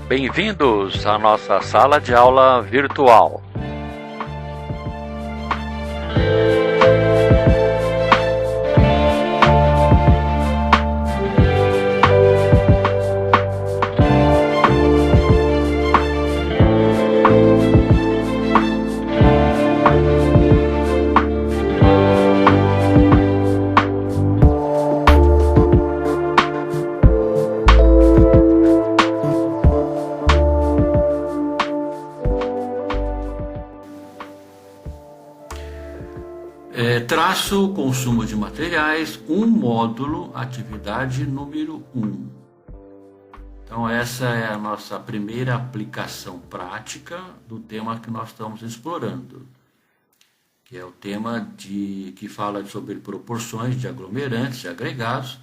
Bem-vindos à nossa sala de aula virtual. Traço, consumo de materiais, um módulo, atividade número 1. Então essa é a nossa primeira aplicação prática do tema que nós estamos explorando, que é o tema que fala sobre proporções de aglomerantes e agregados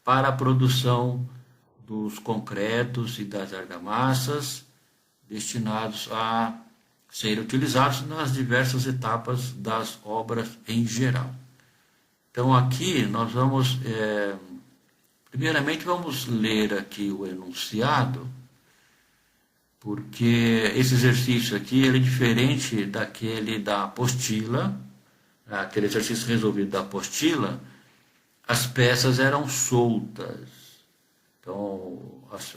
para a produção dos concretos e das argamassas destinados a ser utilizados nas diversas etapas das obras em geral. Então aqui nós vamos, primeiramente vamos ler aqui o enunciado, porque esse exercício aqui ele é diferente daquele da apostila, aquele exercício resolvido da apostila, as peças eram soltas. Então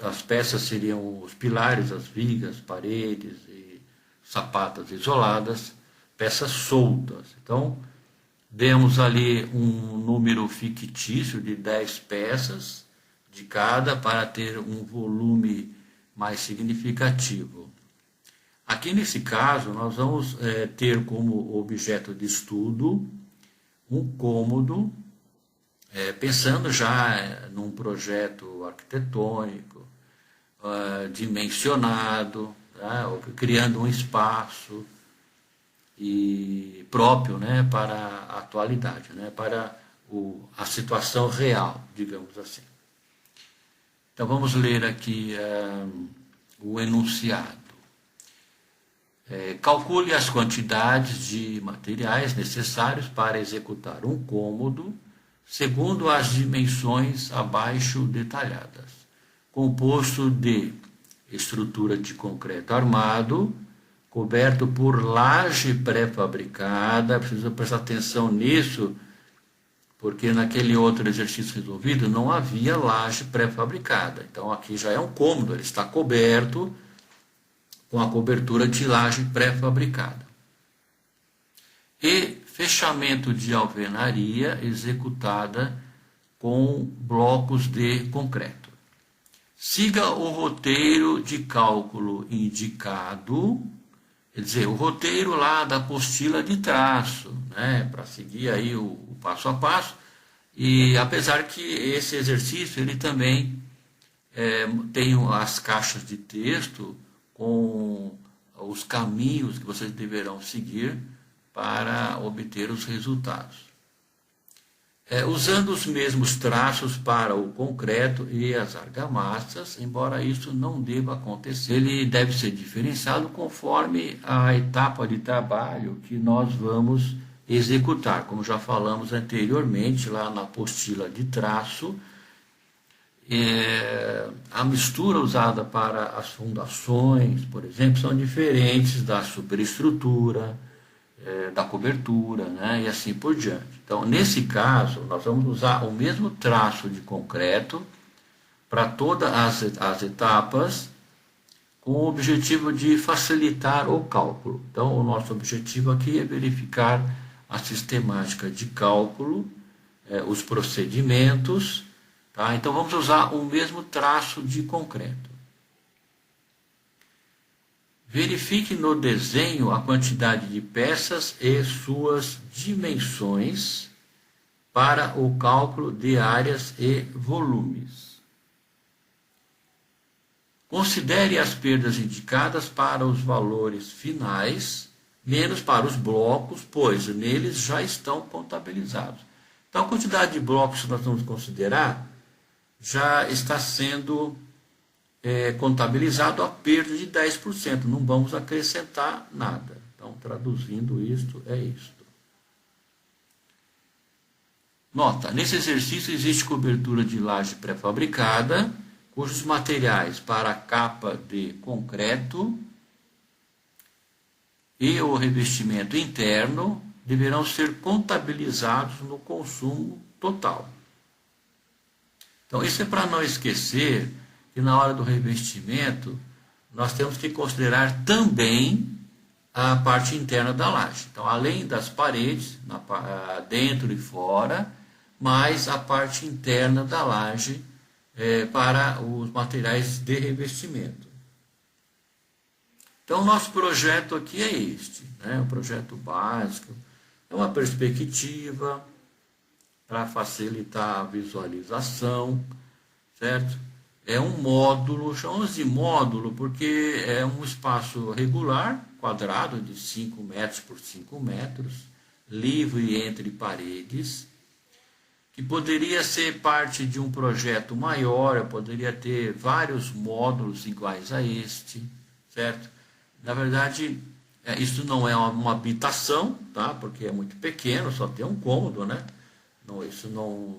as peças seriam os pilares, as vigas, paredes e sapatas isoladas, peças soltas. Então, demos ali um número fictício de 10 peças de cada para ter um volume mais significativo. Aqui nesse caso, nós vamos ter como objeto de estudo um cômodo, pensando já num projeto arquitetônico, dimensionado, criando um espaço próprio, para a atualidade, para a situação real, digamos assim. Então vamos ler aqui o enunciado. Calcule as quantidades de materiais necessários para executar um cômodo segundo as dimensões abaixo detalhadas, composto de estrutura de concreto armado, coberto por laje pré-fabricada. Precisa prestar atenção nisso, porque naquele outro exercício resolvido não havia laje pré-fabricada. Então aqui já é um cômodo, ele está coberto com a cobertura de laje pré-fabricada. E fechamento de alvenaria executada com blocos de concreto. Siga o roteiro de cálculo indicado, quer dizer, o roteiro lá da apostila de traço, para seguir aí o passo a passo. E apesar que esse exercício ele também tem as caixas de texto com os caminhos que vocês deverão seguir para obter os resultados. Usando os mesmos traços para o concreto e as argamassas, embora isso não deva acontecer, ele deve ser diferenciado conforme a etapa de trabalho que nós vamos executar. Como já falamos anteriormente, lá na apostila de traço, a mistura usada para as fundações, por exemplo, são diferentes da superestrutura, da cobertura, e assim por diante. Então, nesse caso, nós vamos usar o mesmo traço de concreto para todas as etapas, com o objetivo de facilitar o cálculo. Então, o nosso objetivo aqui é verificar a sistemática de cálculo, os procedimentos, tá? Então, vamos usar o mesmo traço de concreto. Verifique no desenho a quantidade de peças e suas dimensões para o cálculo de áreas e volumes. Considere as perdas indicadas para os valores finais, menos para os blocos, pois neles já estão contabilizados. Então, a quantidade de blocos que nós vamos considerar já está sendo contabilizado a perda de 10%, não vamos acrescentar nada. Então, traduzindo isto, é isto. Nota, nesse exercício existe cobertura de laje pré-fabricada cujos materiais para a capa de concreto e o revestimento interno deverão ser contabilizados no consumo total. Então, isso é para não esquecer que na hora do revestimento nós temos que considerar também a parte interna da laje. Então, além das paredes, dentro e fora, mais a parte interna da laje para os materiais de revestimento. Então, nosso projeto aqui é este, né? Um projeto básico, é uma perspectiva para facilitar a visualização, certo? É um módulo, chamamos de módulo porque é um espaço regular, quadrado de 5 metros por 5 metros, livre entre paredes, que poderia ser parte de um projeto maior, eu poderia ter vários módulos iguais a este, certo? Na verdade, isso não é uma habitação, tá? Porque é muito pequeno, só tem um cômodo, né? Não, isso não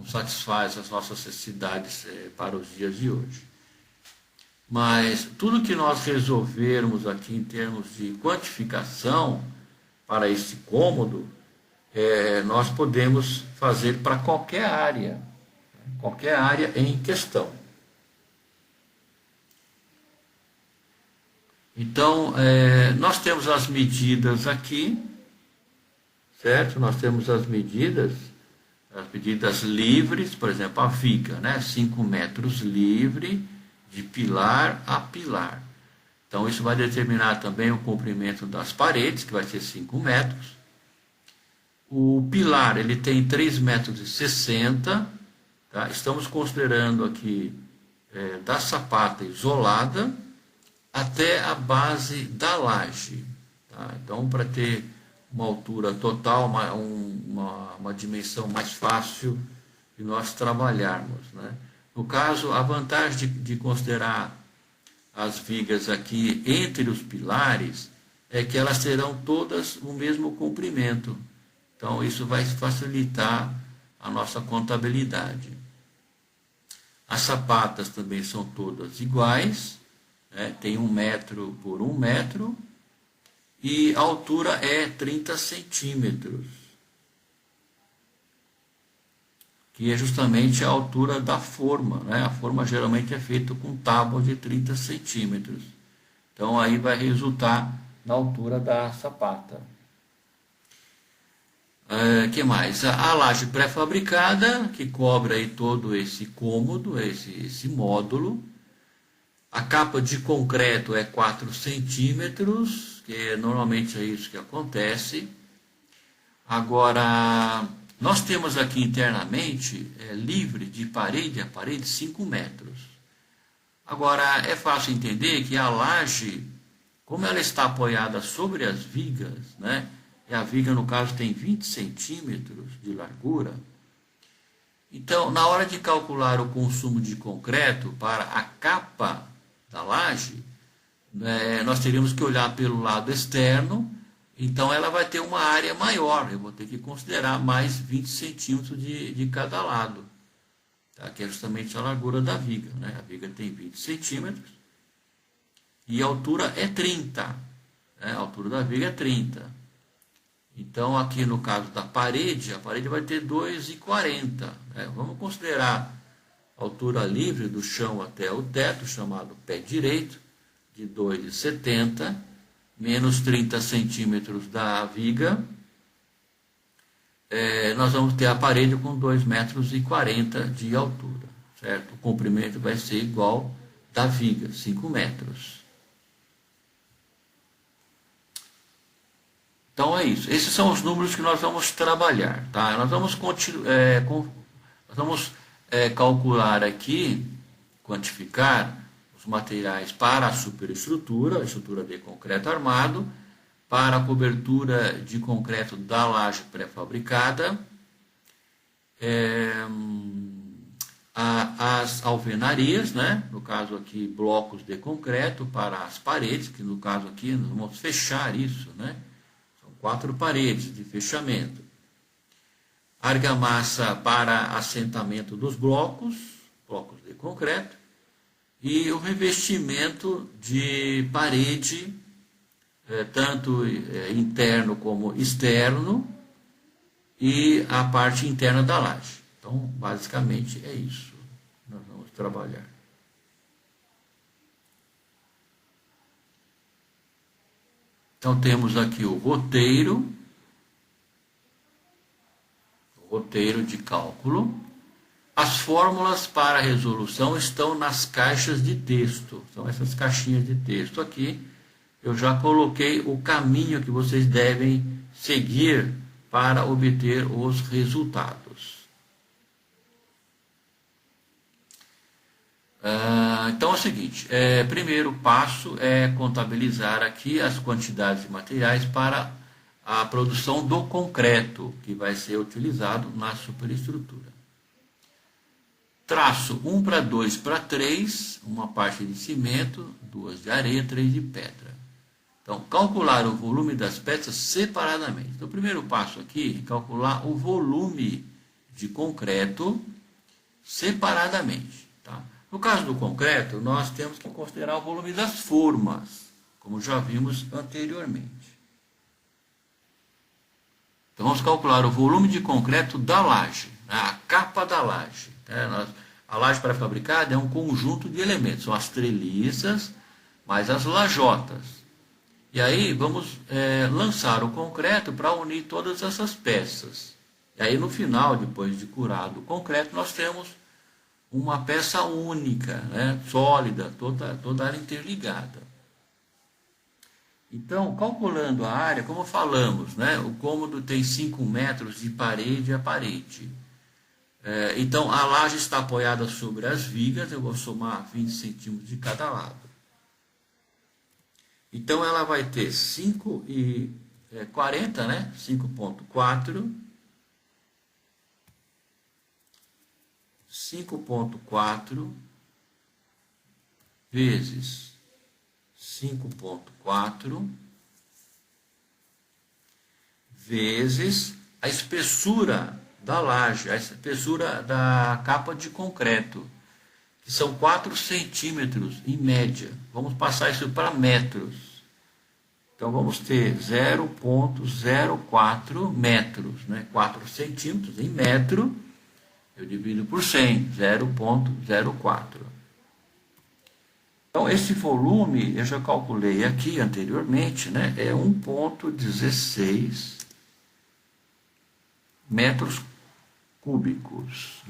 satisfaz as nossas necessidades para os dias de hoje. Mas tudo que nós resolvermos aqui em termos de quantificação para esse cômodo, nós podemos fazer para qualquer área em questão. Então, nós temos as medidas aqui, certo? Nós temos as medidas livres, por exemplo, a viga, né? 5 metros livre, de pilar a pilar. Então, isso vai determinar também o comprimento das paredes, que vai ser 5 metros. O pilar, ele tem 3,60 metros, tá? Estamos considerando aqui da sapata isolada até a base da laje. Tá? Então, para ter uma altura total, uma dimensão mais fácil de nós trabalharmos, né? No caso, a vantagem de considerar as vigas aqui entre os pilares é que elas terão todas o mesmo comprimento. Então, isso vai facilitar a nossa contabilidade. As sapatas também são todas iguais, né? Tem 1 metro por 1 metro e a altura é 30 centímetros, que é justamente a altura da forma, né? A forma geralmente é feita com tábuas de 30 centímetros. Então, aí vai resultar na altura da sapata. Que mais? A laje pré-fabricada, que cobre aí todo esse cômodo, esse módulo. A capa de concreto é 4 centímetros, que normalmente é isso que acontece. Agora, nós temos aqui internamente, livre de parede a parede, 5 metros. Agora, é fácil entender que a laje, como ela está apoiada sobre as vigas, né? E a viga, no caso, tem 20 centímetros de largura. Então, na hora de calcular o consumo de concreto para a capa da laje, nós teríamos que olhar pelo lado externo. Então, ela vai ter uma área maior. Eu vou ter que considerar mais 20 centímetros de cada lado, tá? Que é justamente a largura da viga, né? A viga tem 20 centímetros e a altura é 30. Né? A altura da viga é 30. Então, aqui no caso da parede, a parede vai ter 2,40. Né? Vamos considerar a altura livre do chão até o teto, chamado pé direito, de 2,70, menos 30 centímetros da viga. Nós vamos ter a parede com 2,40 metros de altura, certo? O comprimento vai ser igual da viga, 5 metros. Então, é isso. Esses são os números que nós vamos trabalhar, tá? Nós vamos calcular aqui, quantificar os materiais para a superestrutura, a estrutura de concreto armado, para a cobertura de concreto da laje pré-fabricada, as alvenarias, né? No caso aqui, blocos de concreto para as paredes, que no caso aqui nós vamos fechar isso, né? 4 paredes de fechamento. Argamassa para assentamento dos blocos de concreto. e o revestimento de parede, tanto interno como externo, e a parte interna da laje. Então, basicamente é isso que nós vamos trabalhar. Então, temos aqui o roteiro de cálculo. As fórmulas para a resolução estão nas caixas de texto. São essas caixinhas de texto aqui. Eu já coloquei o caminho que vocês devem seguir para obter os resultados. Então é o seguinte, primeiro passo é contabilizar aqui as quantidades de materiais para a produção do concreto, que vai ser utilizado na superestrutura. Traço 1 para 2 para 3, uma parte de cimento, 2 de areia, 3 de pedra. Então, calcular o volume das peças separadamente. Então, o primeiro passo aqui é calcular o volume de concreto separadamente. Tá? No caso do concreto, nós temos que considerar o volume das formas, como já vimos anteriormente. Então, vamos calcular o volume de concreto da laje, a capa da laje. A laje pré-fabricada é um conjunto de elementos, são as treliças, mais as lajotas. E aí vamos lançar o concreto para unir todas essas peças. E aí no final, depois de curado o concreto, nós temos uma peça única, né, sólida, toda ela interligada. Então, calculando a área, como falamos, né, o cômodo tem 5 metros de parede a parede. Então, a laje está apoiada sobre as vigas, eu vou somar 20 centímetros de cada lado. Então, ela vai ter 5,40, né? 5,4. 5,4 vezes 5,4 vezes a espessura da laje, a espessura da capa de concreto, que são 4 centímetros em média. Vamos passar isso para metros. Então, vamos ter 0,04 metros, né? 4 centímetros em metro, eu divido por 100, 0,04. Então, esse volume, eu já calculei aqui anteriormente, né? É 1,16 metros cúbicos.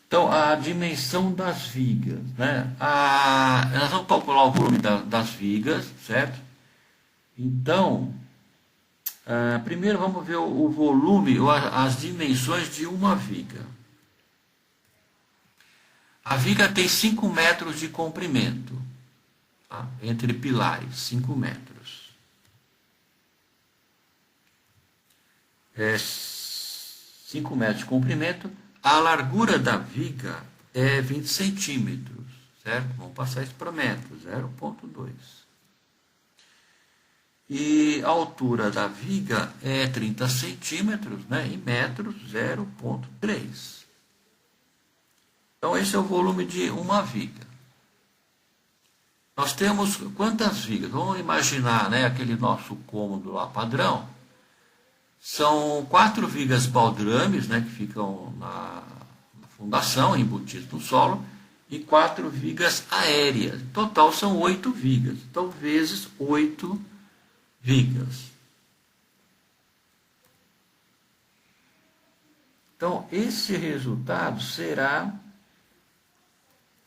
Então, a dimensão das vigas, né? Nós vamos calcular o volume das vigas, certo? Então, primeiro vamos ver o volume, as dimensões de uma viga. A viga tem 5 metros de comprimento, tá? Entre pilares, 5 metros. 5 metros de comprimento. A largura da viga é 20 centímetros, certo? Vamos passar isso para metros, 0,2. E a altura da viga é 30 centímetros, né? Em metros, 0,3. Então, esse é o volume de uma viga. Nós temos quantas vigas? Vamos imaginar, né, aquele nosso cômodo lá padrão. São 4 vigas baldrames, né, que ficam na fundação, embutidas no solo, e 4 vigas aéreas. Em total são 8 vigas. Então, vezes 8 vigas. Então, esse resultado será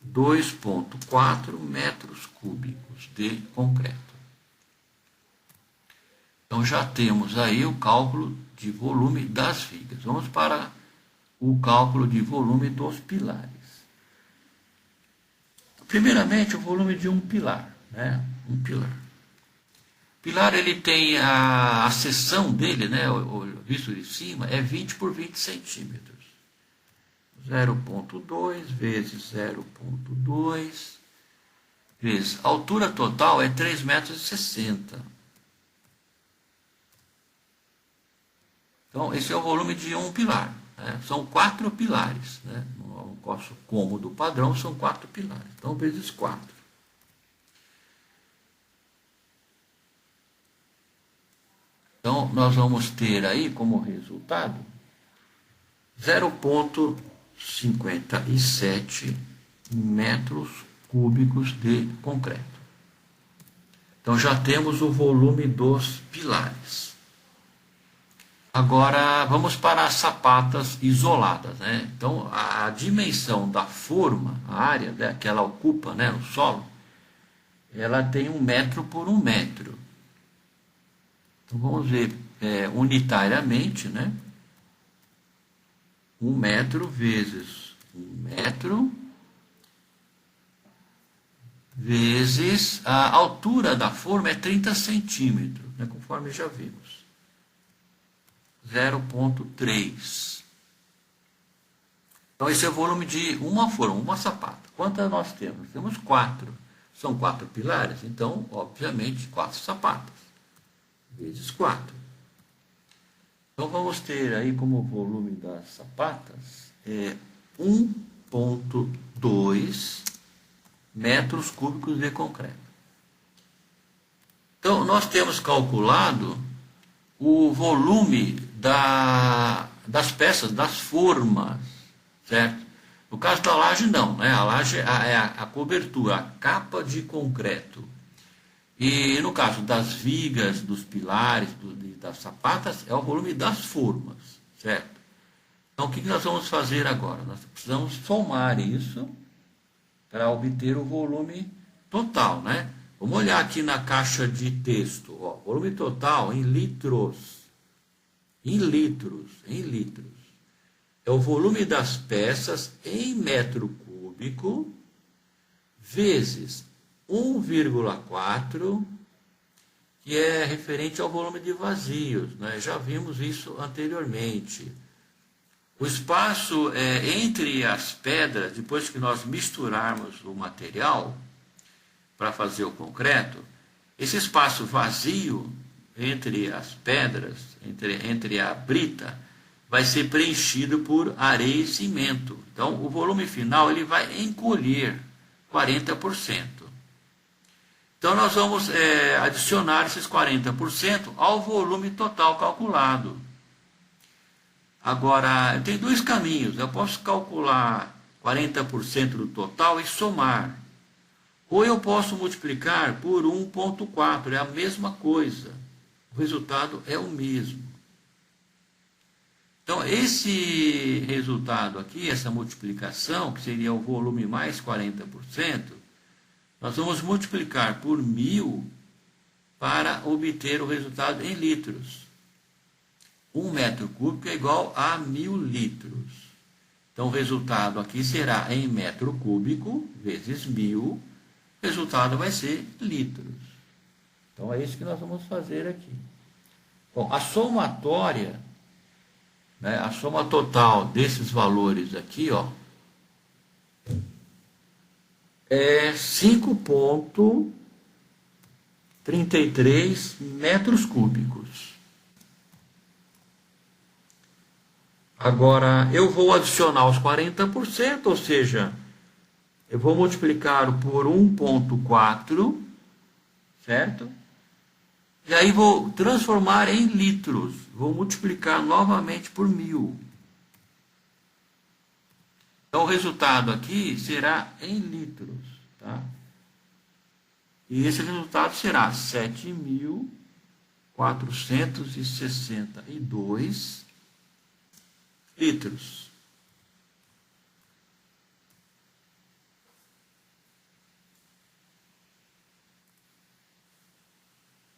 2,4 metros cúbicos de concreto. Então, já temos aí o cálculo de volume das vigas. Vamos para o cálculo de volume dos pilares. Primeiramente, o volume de um pilar, né? Um pilar. O pilar, ele tem a seção dele, né? O visto de cima, é 20 por 20 centímetros. 0,2 vezes 0,2 vezes. A altura total é 3,60 metros. Então, esse é o volume de um pilar. né? São 4 pilares. Né? No nosso cômodo padrão são 4 pilares. Então, vezes 4. Então, nós vamos ter aí como resultado 0,57 metros cúbicos de concreto. Então, já temos o volume dos pilares. Agora, vamos para as sapatas isoladas. Né? Então, a dimensão da forma, a área, né, que ela ocupa, né, no solo, ela tem 1 metro por 1 metro. Então, vamos ver unitariamente, né? 1 metro vezes 1 metro vezes a altura da forma é 30 centímetros, né, conforme já vimos. 0,3. Então, esse é o volume de uma forma, uma sapata. Quantas nós temos? Temos 4. São 4 pilares, então, obviamente, 4 sapatas. Vezes 4. Então, vamos ter aí como volume das sapatas 1,2 metros cúbicos de concreto. Então, nós temos calculado o volume das peças, das formas, certo? No caso da laje, não, né? A laje é a cobertura, a capa de concreto. E no caso das vigas, dos pilares, das sapatas, é o volume das formas, certo? Então, o que nós vamos fazer agora? Nós precisamos somar isso para obter o volume total, né? Vamos olhar aqui na caixa de texto, ó, volume total em litros. Em litros. É o volume das peças em metro cúbico vezes 1,4, que é referente ao volume de vazios, né? Já vimos isso anteriormente. O espaço entre as pedras, depois que nós misturarmos o material para fazer o concreto, esse espaço vazio entre as pedras, entre a brita, vai ser preenchido por areia e cimento. Então, o volume final ele vai encolher 40%. Então, nós vamos adicionar esses 40% ao volume total calculado. Agora, tem 2 caminhos. Eu posso calcular 40% do total e somar. Ou eu posso multiplicar por 1,4. É a mesma coisa. O resultado é o mesmo. Então, esse resultado aqui, essa multiplicação, que seria o volume mais 40%, nós vamos multiplicar por 1.000 para obter o resultado em litros. 1 metro cúbico é igual a 1.000 litros. Então, o resultado aqui será em metro cúbico vezes 1.000. O resultado vai ser litros. Então, é isso que nós vamos fazer aqui. Bom, a somatória, né, a soma total desses valores aqui, ó, é 5,33 metros cúbicos. Agora, eu vou adicionar os 40%, ou seja, eu vou multiplicar por 1,4, certo? E aí vou transformar em litros. Vou multiplicar novamente por 1.000. Então, o resultado aqui será em litros. Tá? E esse resultado será 7.462 litros.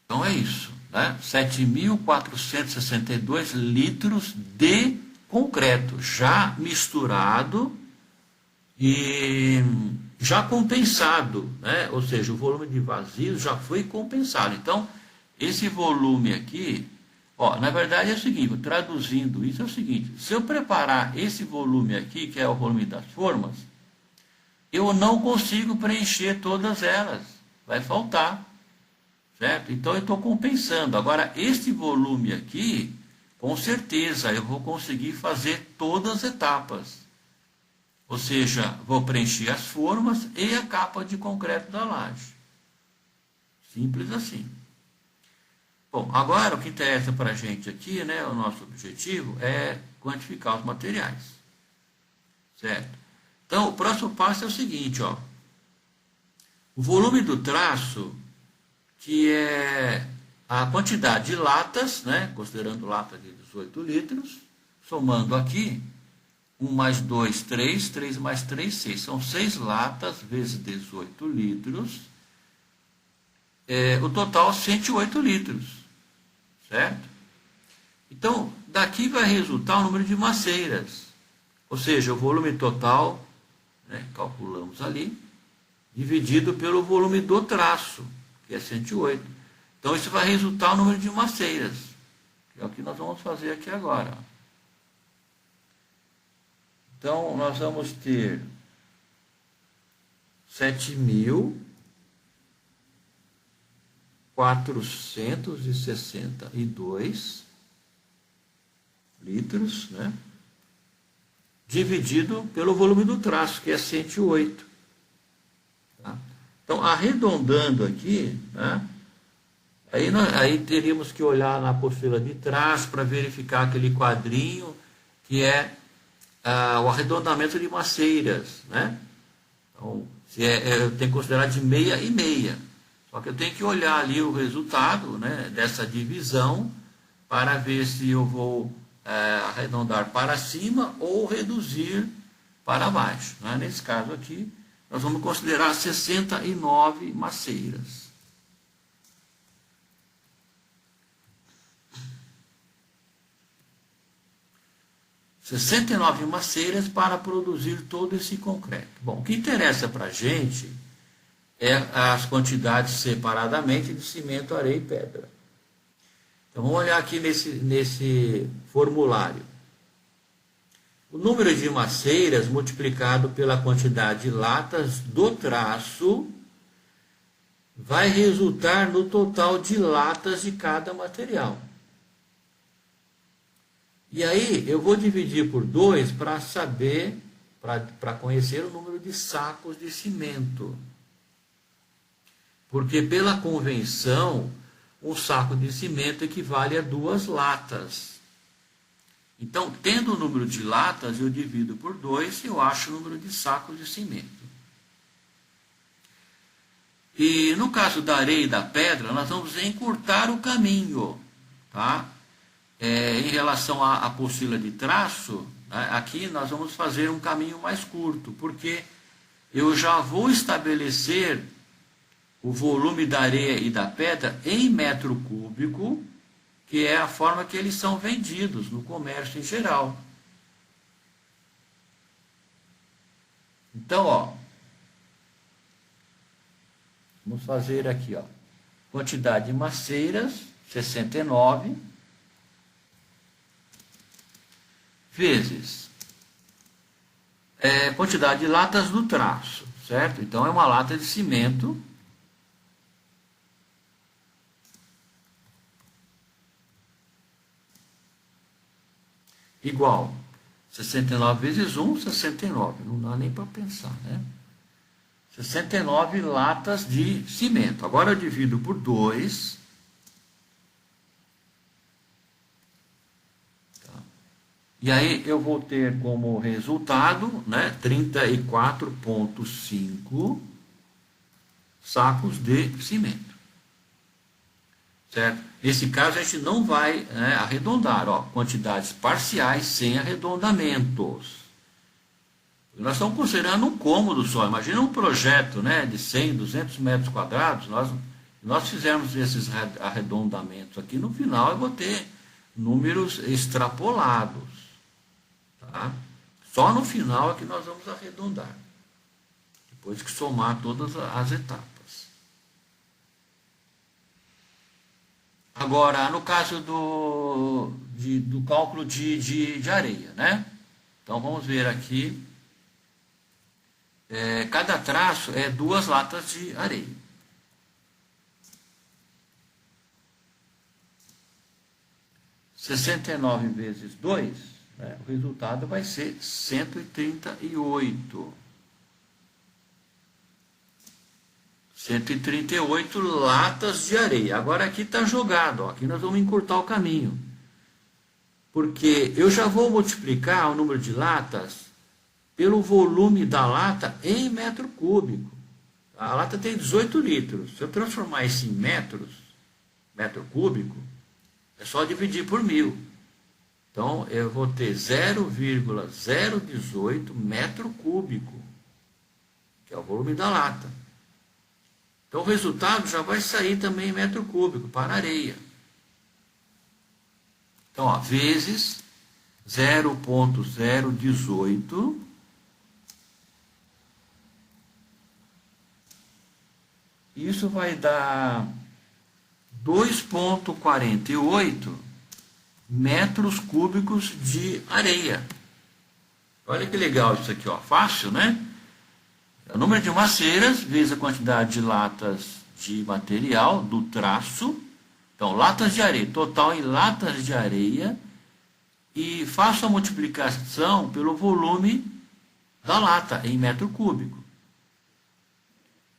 Então é isso, né? 7.462 litros de concreto, já misturado e já compensado, né? Ou seja, o volume de vazios já foi compensado. Então, esse volume aqui, ó, na verdade é o seguinte, traduzindo isso é o seguinte, se eu preparar esse volume aqui, que é o volume das formas, eu não consigo preencher todas elas, vai faltar. Certo? Então, eu estou compensando. Agora, este volume aqui, com certeza eu vou conseguir fazer todas as etapas. Ou seja, vou preencher as formas e a capa de concreto da laje. Simples assim. Bom, agora o que interessa para a gente aqui, né, o nosso objetivo é quantificar os materiais. Certo? Então, o próximo passo é o seguinte, ó. O volume do traço, que é a quantidade de latas, né, considerando lata de 18 litros, somando aqui, 1 mais 2, 3, 3 mais 3, 6. São 6 latas vezes 18 litros. O total 108 litros. Certo? Então, daqui vai resultar o número de maceiras. Ou seja, o volume total, né, calculamos ali, dividido pelo volume do traço, que é 108. Então, isso vai resultar o número de maceiras, que é o que nós vamos fazer aqui agora. Então, nós vamos ter 7.462 litros, né? Dividido pelo volume do traço, que é 108. Tá? Então, arredondando aqui, né? Aí teríamos que olhar na apostila de traço para verificar aquele quadrinho que é o arredondamento de maceiras, né? Então, eu tenho que considerar de meia e meia. Só que eu tenho que olhar ali o resultado, né, dessa divisão para ver se eu vou arredondar para cima ou reduzir para baixo. Né? Nesse caso aqui, nós vamos considerar 69 maceiras. 69 maceiras para produzir todo esse concreto. Bom, o que interessa para a gente é as quantidades separadamente de cimento, areia e pedra. Então, vamos olhar aqui nesse formulário. O número de maceiras multiplicado pela quantidade de latas do traço vai resultar no total de latas de cada material. E aí, eu vou dividir por 2 para saber, para conhecer o número de sacos de cimento. Porque, pela convenção, um saco de cimento equivale a 2 latas. Então, tendo o número de latas, eu divido por 2 e eu acho o número de sacos de cimento. E, no caso da areia e da pedra, nós vamos encurtar o caminho, tá? Em relação à apostila de traço, né, aqui nós vamos fazer um caminho mais curto, porque eu já vou estabelecer o volume da areia e da pedra em metro cúbico, que é a forma que eles são vendidos no comércio em geral. Então, ó, vamos fazer aqui, ó, quantidade de maceiras, 69, vezes quantidade de latas do traço, certo? Então, é uma lata de cimento igual 69 vezes 1, 69. Não dá nem para pensar, né? 69 latas de cimento. Agora eu divido por 2. E aí eu vou ter como resultado, né, 34,5 sacos de cimento. Certo? Nesse caso a gente não vai, né, arredondar, ó, quantidades parciais sem arredondamentos. Nós estamos considerando um cômodo só. Imagina um projeto, né, de 100, 200 metros quadrados. Nós fizermos esses arredondamentos aqui, no final eu vou ter números extrapolados. Tá? Só no final é que nós vamos arredondar, depois que somar todas as etapas. Agora, no caso do cálculo de areia, né? Então, vamos ver aqui, cada traço é 2 latas de areia. 69 vezes 2, né, o resultado vai ser 138. 138 latas de areia. Agora aqui está jogado, ó, aqui nós vamos encurtar o caminho. Porque eu já vou multiplicar o número de latas pelo volume da lata em metro cúbico. A lata tem 18 litros. Se eu transformar isso em metro cúbico, é só dividir por 1000. Então, eu vou ter 0,018 metro cúbico, que é o volume da lata. Então, o resultado já vai sair também em metro cúbico para areia. Então, ó, vezes 0,018 isso vai dar 2,48 metros cúbicos de areia. Olha que legal isso aqui, ó. Fácil, né? O número de maceiras vezes a quantidade de latas de material do traço. Então, latas de areia, total em latas de areia. E faço a multiplicação pelo volume da lata em metro cúbico.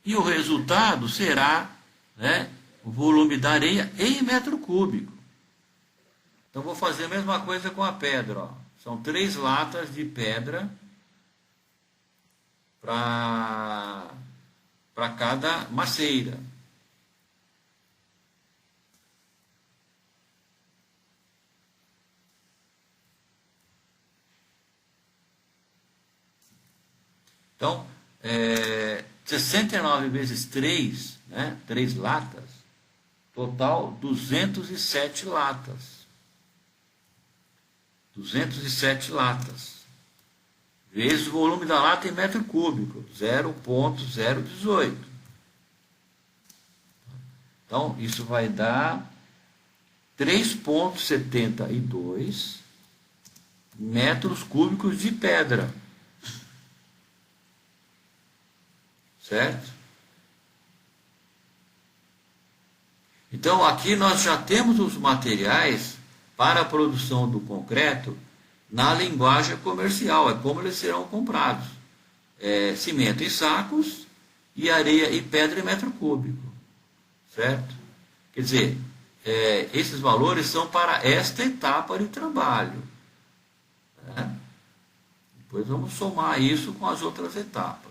E o resultado será, né, o volume da areia em metro cúbico. Então, vou fazer a mesma coisa com a pedra. Ó. São 3 latas de pedra para cada maceira. Então, 69 vezes 3, né, 3 latas, total 207 latas. 207 latas. Vezes o volume da lata em metro cúbico, 0,018. Então, isso vai dar 3,72 metros cúbicos de pedra. Certo? Então, aqui nós já temos os materiais para a produção do concreto na linguagem comercial, é como eles serão comprados. Cimento em sacos e areia e pedra em metro cúbico. Certo? Quer dizer, esses valores são para esta etapa de trabalho. Né? Depois vamos somar isso com as outras etapas.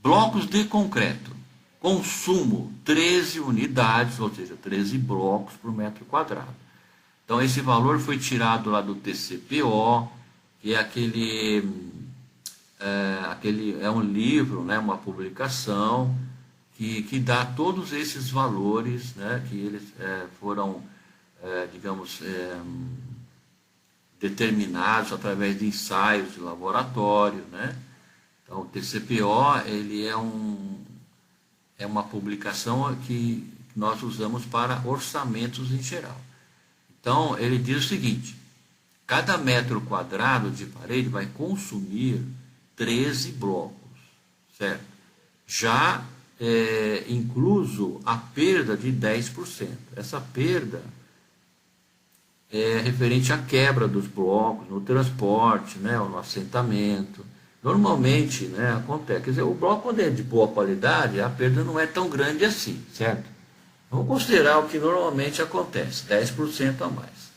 Blocos de concreto. Consumo 13 unidades, ou seja, 13 blocos por metro quadrado. Então, esse valor foi tirado lá do TCPO, que é é um livro, né, uma publicação, que dá todos esses valores, né, que eles foram, digamos, determinados através de ensaios de laboratório, né? Então, o TCPO ele é uma publicação que nós usamos para orçamentos em geral. Então, ele diz o seguinte: cada metro quadrado de parede vai consumir 13 blocos, certo? Já incluso a perda de 10%. Essa perda é referente à quebra dos blocos, no transporte, né, no assentamento. Normalmente, né, acontece. Quer dizer, o bloco, quando é de boa qualidade, a perda não é tão grande assim, certo? Vamos considerar o que normalmente acontece, 10% a mais.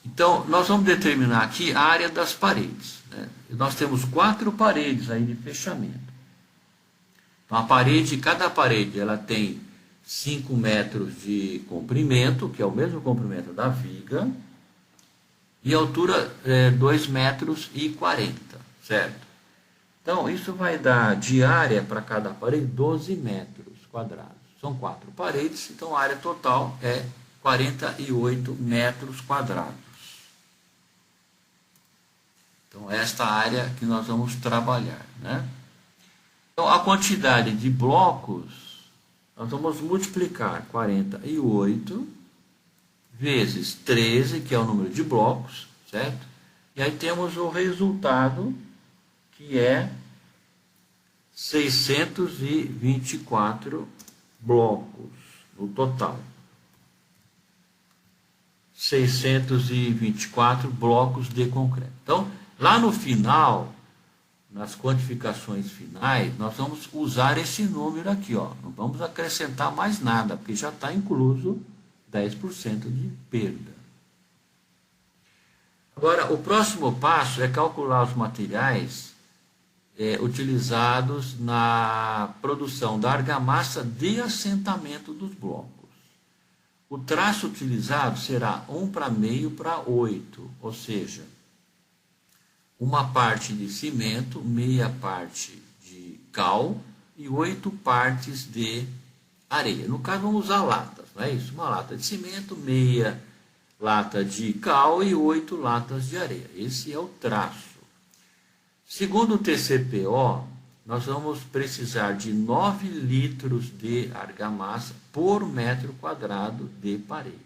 Então, nós vamos determinar aqui a área das paredes, né? Nós temos 4 paredes aí de fechamento. Então, cada parede ela tem 5 metros de comprimento, que é o mesmo comprimento da viga, e altura 2,40 metros, certo? Então, isso vai dar de área para cada parede 12 metros quadrados. São 4 paredes, então a área total é 48 metros quadrados. Então, esta área que nós vamos trabalhar, né? Então, a quantidade de blocos, nós vamos multiplicar 48 vezes 13, que é o número de blocos, certo? E aí temos o resultado, que é 624 blocos no total. 624 blocos de concreto. Então, lá no final, nas quantificações finais, nós vamos usar esse número aqui, ó. Não vamos acrescentar mais nada, porque já está incluso 10% de perda. Agora, o próximo passo é calcular os materiais utilizados na produção da argamassa de assentamento dos blocos. O traço utilizado será 1:6:8, ou seja, uma parte de cimento, meia parte de cal e 8 partes de areia. No caso, vamos usar latas, não é isso? Uma lata de cimento, meia lata de cal e 8 latas de areia. Esse é o traço. Segundo o TCPO, nós vamos precisar de 9 litros de argamassa por metro quadrado de parede,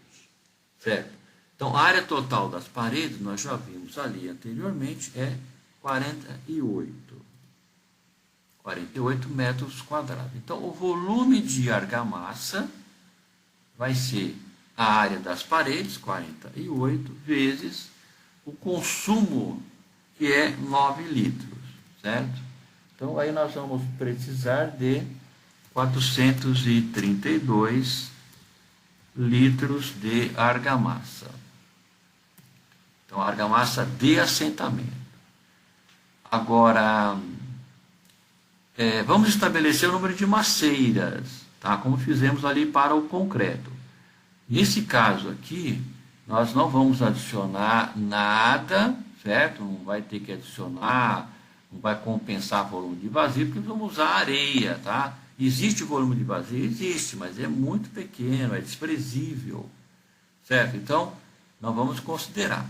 certo? Então, a área total das paredes, nós já vimos ali anteriormente, é 48 metros quadrados. Então, o volume de argamassa vai ser a área das paredes, 48, vezes o consumo, que é 9 litros, certo? Então, aí nós vamos precisar de 432 litros de argamassa. Então, argamassa de assentamento. Agora, vamos estabelecer o número de maceiras, tá? Como fizemos ali para o concreto. Nesse caso aqui, nós não vamos adicionar nada, certo? Não vai ter que adicionar, não vai compensar volume de vazio, porque vamos usar areia, tá? Existe volume de vazio? Existe, mas é muito pequeno, é desprezível, certo? Então, nós vamos considerar.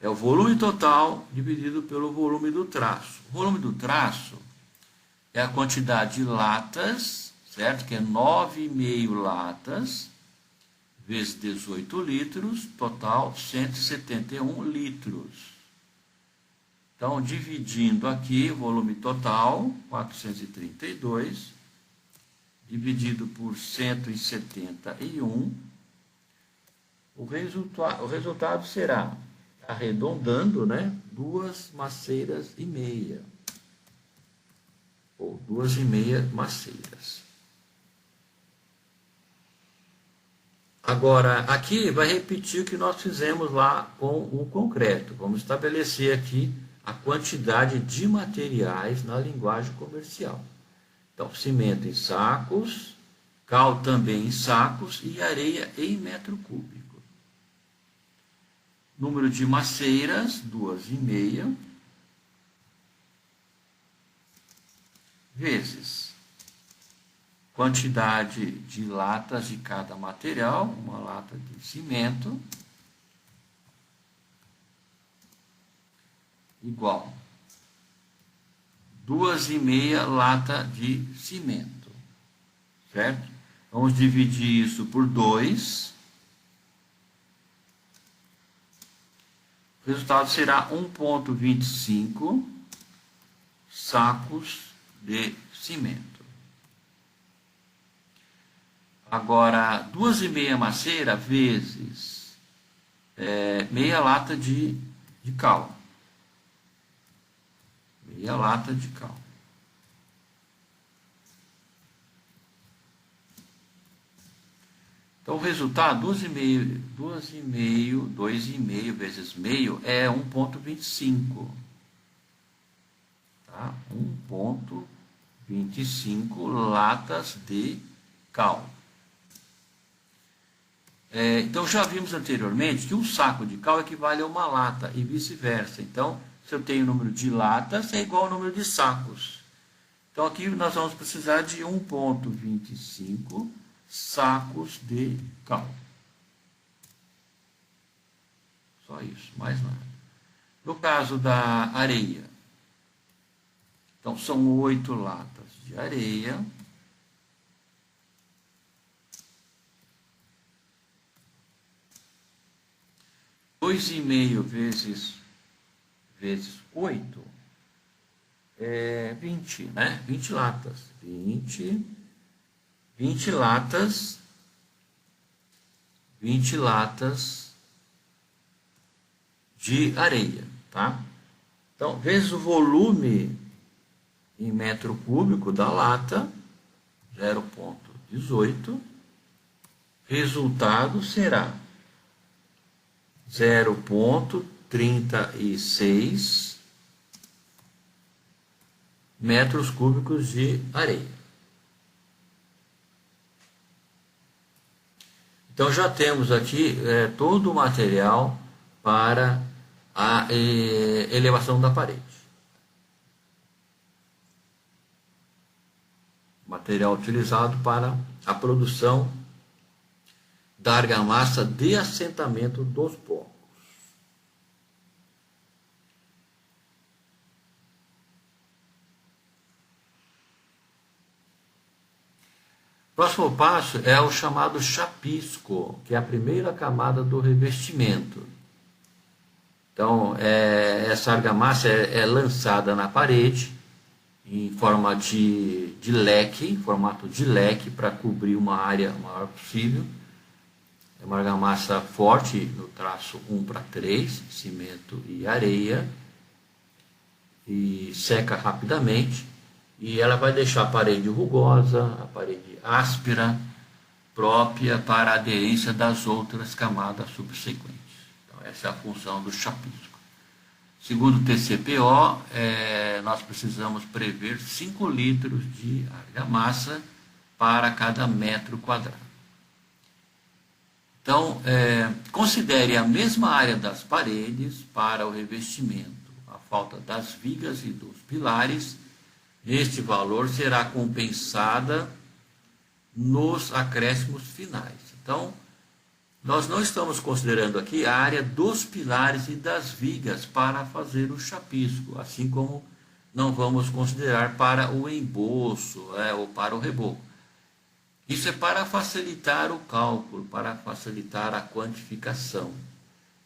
É o volume total dividido pelo volume do traço. O volume do traço é a quantidade de latas, certo? Que é 9,5 latas, vezes 18 litros, total 171 litros. Então, dividindo aqui, o volume total, 432, dividido por 171, o resultado será, arredondando, né, 2 maceiras e meia, ou 2,5 maceiras. Agora, aqui vai repetir o que nós fizemos lá com o concreto. Vamos estabelecer aqui a quantidade de materiais na linguagem comercial. Então, cimento em sacos, cal também em sacos e areia em metro cúbico. Número de maceiras, 2,5, vezes quantidade de latas de cada material, uma lata de cimento, igual 2,5 lata de cimento, certo? Vamos dividir isso por 2. O resultado será 1,25 sacos de cimento. Agora, 2,5 maceira vezes meia lata de cal. Meia lata de cal. Então, o resultado, 2,5 vezes meio é 1,25. Tá? 1,25 latas de cal. Então, já vimos anteriormente que um saco de cal equivale a uma lata e vice-versa. Então, se eu tenho o número de latas, é igual ao número de sacos. Então, aqui nós vamos precisar de 1,25 sacos de cal. Só isso, mais nada. No caso da areia, então são 8 latas de areia. Dois e meio vezes 8 é 20, né? 20 latas. 20 latas de areia, tá? Então, vezes o volume em metro cúbico da lata, 0,18, resultado será 0,36 metros cúbicos de areia. Então já temos aqui todo o material para a elevação da parede. Material utilizado para a produção da argamassa de assentamento dos porcos. Próximo passo é o chamado chapisco, que é a primeira camada do revestimento. Então, essa argamassa é lançada na parede em forma de leque, em formato de leque, para cobrir uma área maior possível. É uma argamassa forte no traço 1:3, cimento e areia, e seca rapidamente. E ela vai deixar a parede rugosa, a parede áspera, própria para a aderência das outras camadas subsequentes. Então, essa é a função do chapisco. Segundo o TCPO, nós precisamos prever 5 litros de argamassa para cada metro quadrado. Então, considere a mesma área das paredes para o revestimento. A falta das vigas e dos pilares, este valor será compensada nos acréscimos finais. Então, nós não estamos considerando aqui a área dos pilares e das vigas para fazer o chapisco, assim como não vamos considerar para o emboço ou para o reboco. Isso é para facilitar o cálculo, para facilitar a quantificação.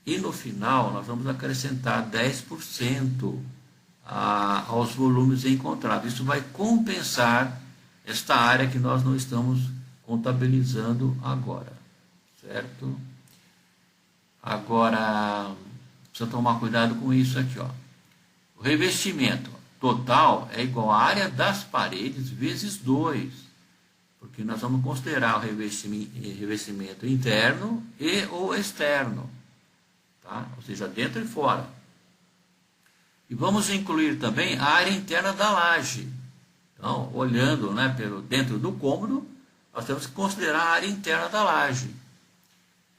E no final, nós vamos acrescentar 10% aos volumes encontrados. Isso vai compensar esta área que nós não estamos contabilizando agora, certo? Agora, precisa tomar cuidado com isso aqui, ó. O revestimento total é igual à área das paredes vezes 2, porque nós vamos considerar o revestimento interno e o externo, tá? Ou seja, dentro e fora. E vamos incluir também a área interna da laje. Então, olhando dentro do cômodo, nós temos que considerar a área interna da laje.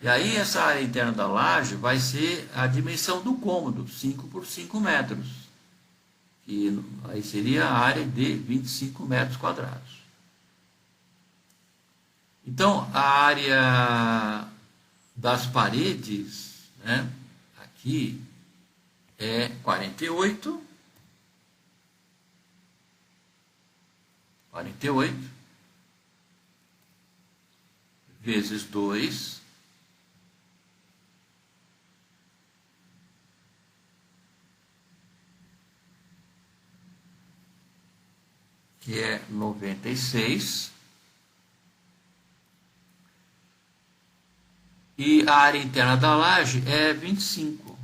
E aí, essa área interna da laje vai ser a dimensão do cômodo, 5 por 5 metros. E aí seria a área de 25 metros quadrados. Então, a área das paredes, aqui, é 48 vezes 2 que é 96, e a área interna da laje é 25,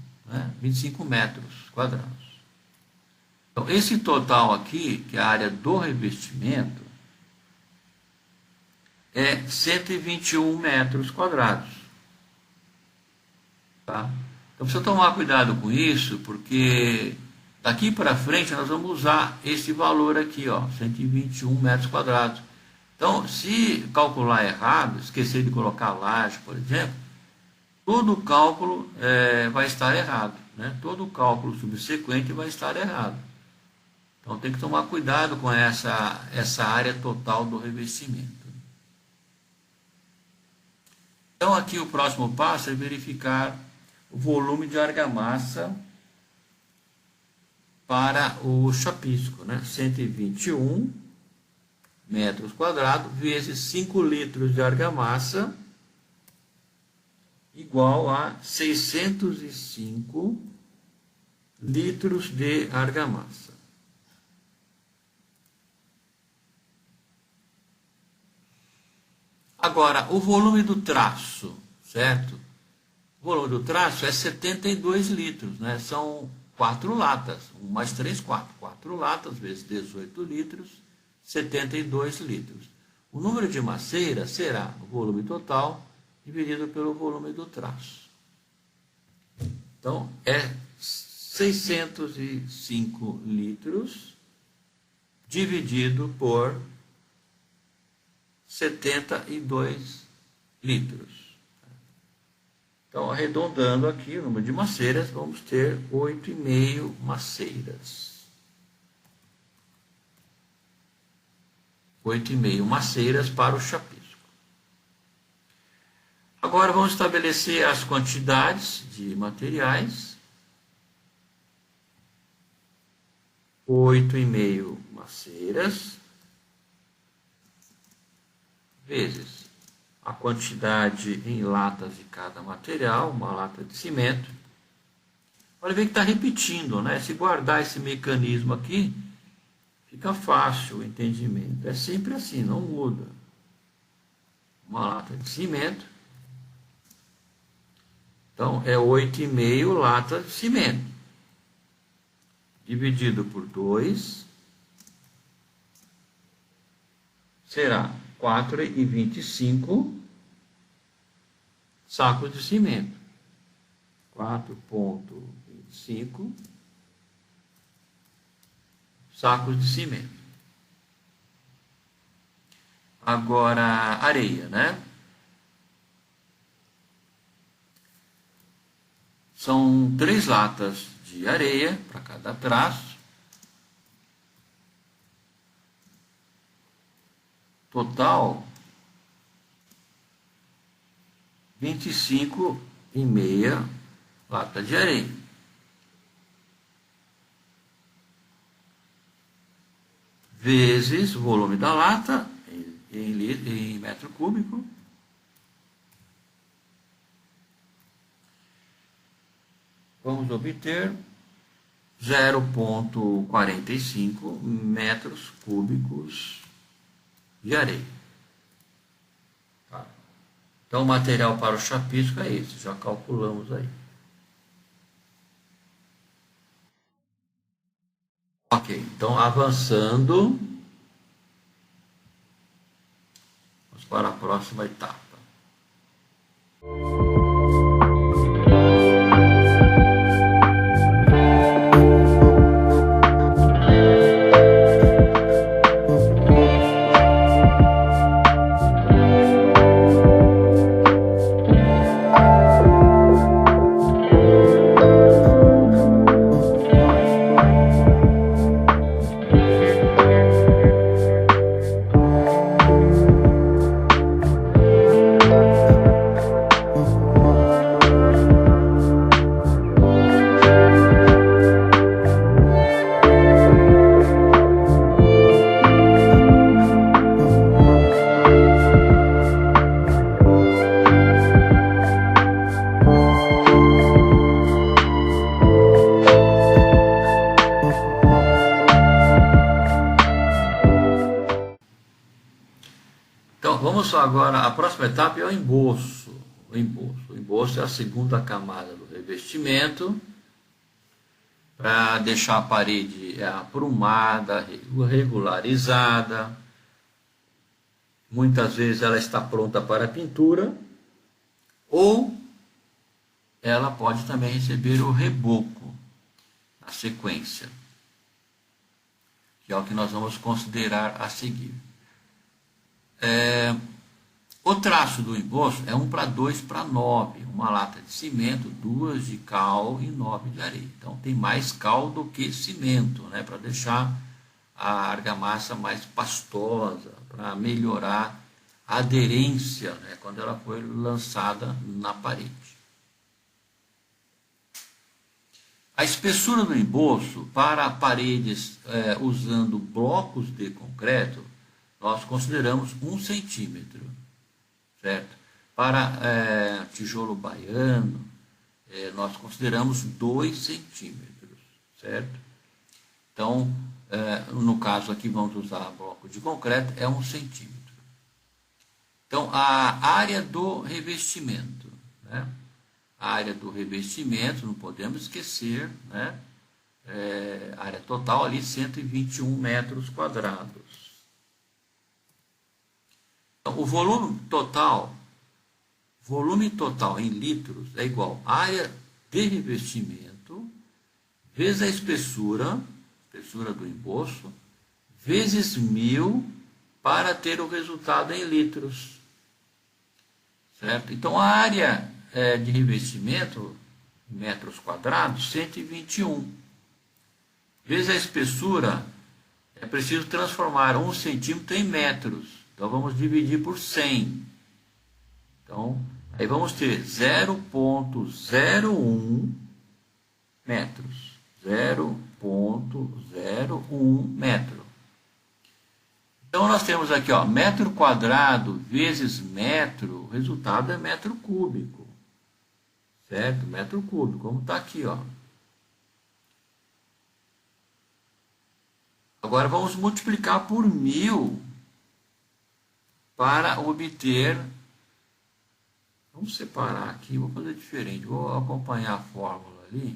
25 metros quadrados. Então, esse total aqui, que é a área do revestimento, é 121 metros quadrados. Tá? Então precisa tomar cuidado com isso, porque daqui para frente nós vamos usar esse valor aqui, ó, 121 metros quadrados. Então, se calcular errado, esquecer de colocar laje, por exemplo, todo o cálculo vai estar errado, né? Todo o cálculo subsequente vai estar errado. Então tem que tomar cuidado com essa área total do revestimento. Então aqui o próximo passo é verificar o volume de argamassa para o chapisco, né? 121 metros quadrados vezes 5 litros de argamassa igual a 605 litros de argamassa. Agora, o volume do traço, certo? O volume do traço é 72 litros, né? São 4 latas, 1 mais 3, 4. 4 latas vezes 18 litros, 72 litros. O número de maceiras será o volume total dividido pelo volume do traço. Então, é 605 litros dividido por 72 litros. Então, arredondando aqui o número de maceiras, vamos ter 8,5 maceiras. 8,5 maceiras para o chapisco. Agora vamos estabelecer as quantidades de materiais. 8,5 maceiras vezes a quantidade em latas de cada material, uma lata de cimento. Olha bem que está repetindo, né? Se guardar esse mecanismo aqui, fica fácil o entendimento. É sempre assim, não muda. Uma lata de cimento. Então, é 8,5 latas de cimento. Dividido por 2, será 4,25 sacos de cimento. 4,25 sacos de cimento. Agora, areia, né? São 3 latas de areia para cada traço. Total, 25,5 latas de areia. Vezes o volume da lata em metro cúbico. Vamos obter 0,45 metros cúbicos de areia. Tá. Então, o material para o chapisco é esse, já calculamos aí. Ok, então avançando, vamos para a próxima etapa. Vamos agora, a próxima etapa é o emboço. O emboço é a segunda camada do revestimento, para deixar a parede aprumada, regularizada, muitas vezes ela está pronta para pintura, ou ela pode também receber o reboco na sequência, que é o que nós vamos considerar a seguir. O traço do emboço é 1:2:9, uma lata de cimento, 2 de cal e 9 de areia. Então tem mais cal do que cimento, né, para deixar a argamassa mais pastosa, para melhorar a aderência, né, quando ela foi lançada na parede. A espessura do emboço para paredes usando blocos de concreto, nós consideramos 1 centímetro, certo? Para tijolo baiano, nós consideramos 2 centímetros, certo? Então, no caso aqui vamos usar bloco de concreto, é 1 centímetro. Então, a área do revestimento, né? A área do revestimento, não podemos esquecer, né? Área total ali 121 metros quadrados. Então, o volume total em litros é igual à área de revestimento vezes a espessura do emboço, vezes 1000 para ter o resultado em litros. Certo? Então, a área de revestimento, metros quadrados, 121. Vezes a espessura, é preciso transformar 1 centímetro em metros. Então, vamos dividir por 100. Então, aí vamos ter 0,01 metros. 0,01 metro. Então, nós temos aqui, ó, metro quadrado vezes metro, o resultado é metro cúbico. Certo? Metro cúbico, como está aqui, ó. Agora, vamos multiplicar por 1000 para obter... Vamos separar aqui, vou fazer diferente. Vou acompanhar a fórmula ali.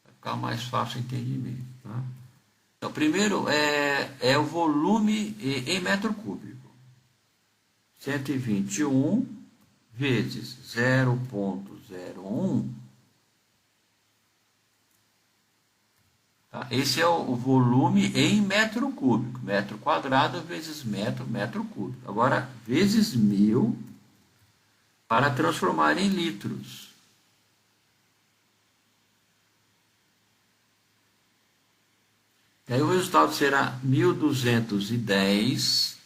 Vai ficar mais fácil o entendimento, tá? Então, primeiro é o volume em metro cúbico. 121 vezes 0,01. Tá? Esse é o volume em metro cúbico. Metro quadrado vezes metro, metro cúbico. Agora, vezes 1000 para transformar em litros. E aí o resultado será 1.210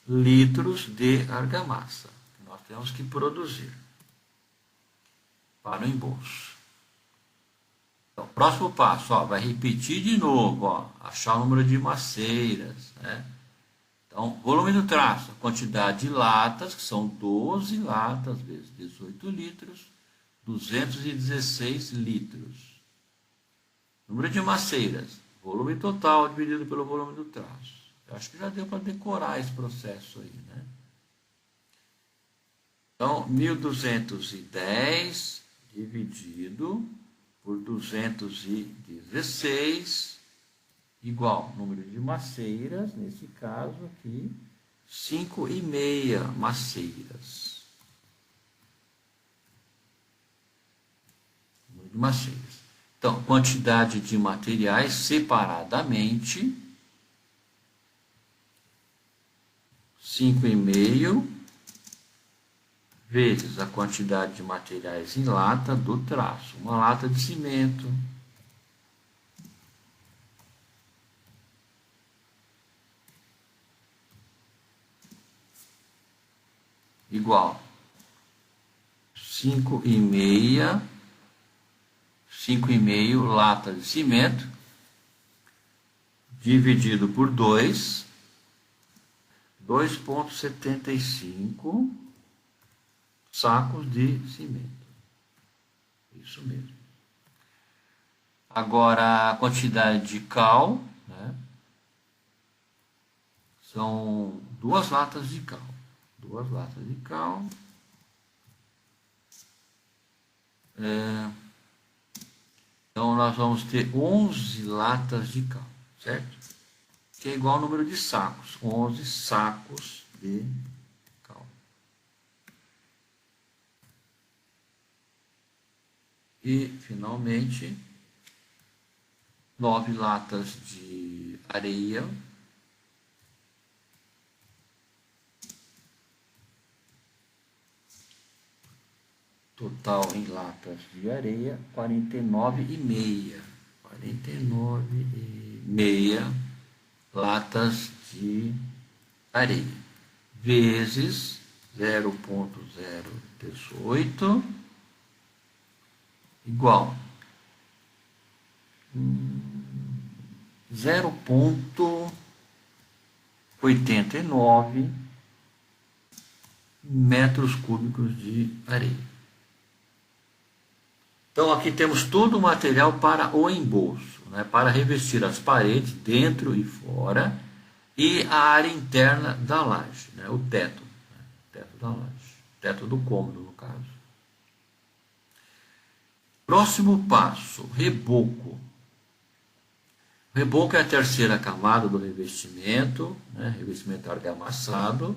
litros de argamassa que nós temos que produzir para o embolso. Então, próximo passo, ó, vai repetir de novo, ó, achar o número de maceiras, né? Então, volume do traço, quantidade de latas, que são 12 latas vezes 18 litros, 216 litros. Número de maceiras, volume total dividido pelo volume do traço. Eu acho que já deu para decorar esse processo aí, né? Então, 1.210 dividido por 216 igual número de maceiras, nesse caso aqui, 5,5 maceiras. Número de maceiras. Então, quantidade de materiais separadamente, 5,5 vezes a quantidade de materiais em lata do traço. Uma lata de cimento, igual 5,5 latas de cimento dividido por 2,75 sacos de cimento. Isso mesmo. Agora, a quantidade de cal, né? São 2 latas de cal. 2 latas de cal. Então, nós vamos ter 11 latas de cal, certo? que é igual ao número de sacos, 11 sacos de cal. E, finalmente, 9 latas de areia, total em latas de areia, 49,5. 49,5 latas de areia, vezes 0,018, igual 0,89 metros cúbicos de areia. Então, aqui temos todo o material para o embolso, né, para revestir as paredes, dentro e fora, e a área interna da laje, né, o teto, né, teto da laje, teto do cômodo, no caso. Próximo passo, reboco. O reboco é a terceira camada do revestimento, né, revestimento argamassado,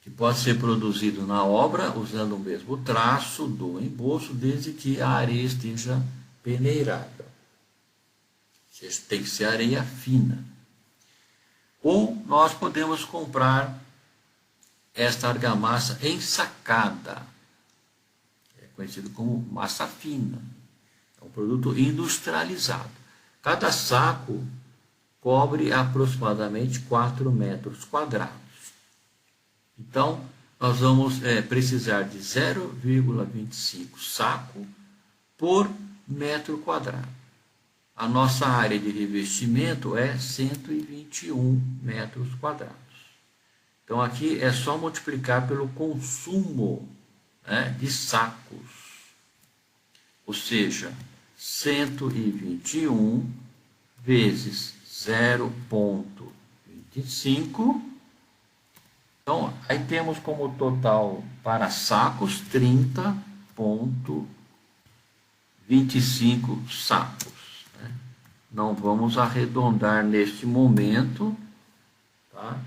que pode ser produzido na obra usando o mesmo traço do embolso, desde que a areia esteja peneirada. Tem que ser areia fina. Ou nós podemos comprar esta argamassa ensacada, é conhecido como massa fina. É um produto industrializado. Cada saco cobre aproximadamente 4 metros quadrados. Então, nós vamos precisar de 0,25 saco por metro quadrado. A nossa área de revestimento é 121 metros quadrados. Então, aqui é só multiplicar pelo consumo, né, de sacos. Ou seja, 121 vezes 0,25. Então, aí temos como total para sacos 30,25 sacos. Né? Não vamos arredondar neste momento, tá?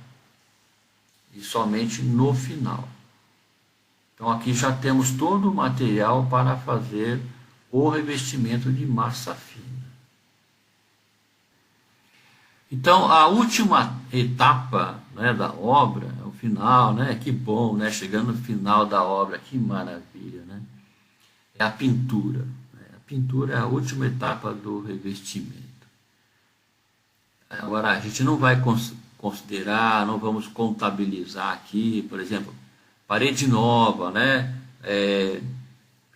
E somente no final. Então, aqui já temos todo o material para fazer o revestimento de massa fina. Então, a última etapa, né, da obra, o final, né, que bom, né, chegando no final da obra, que maravilha, né, é a pintura. Né, a pintura é a última etapa do revestimento. Agora, a gente não vai considerar, não vamos contabilizar aqui, por exemplo, parede nova, né,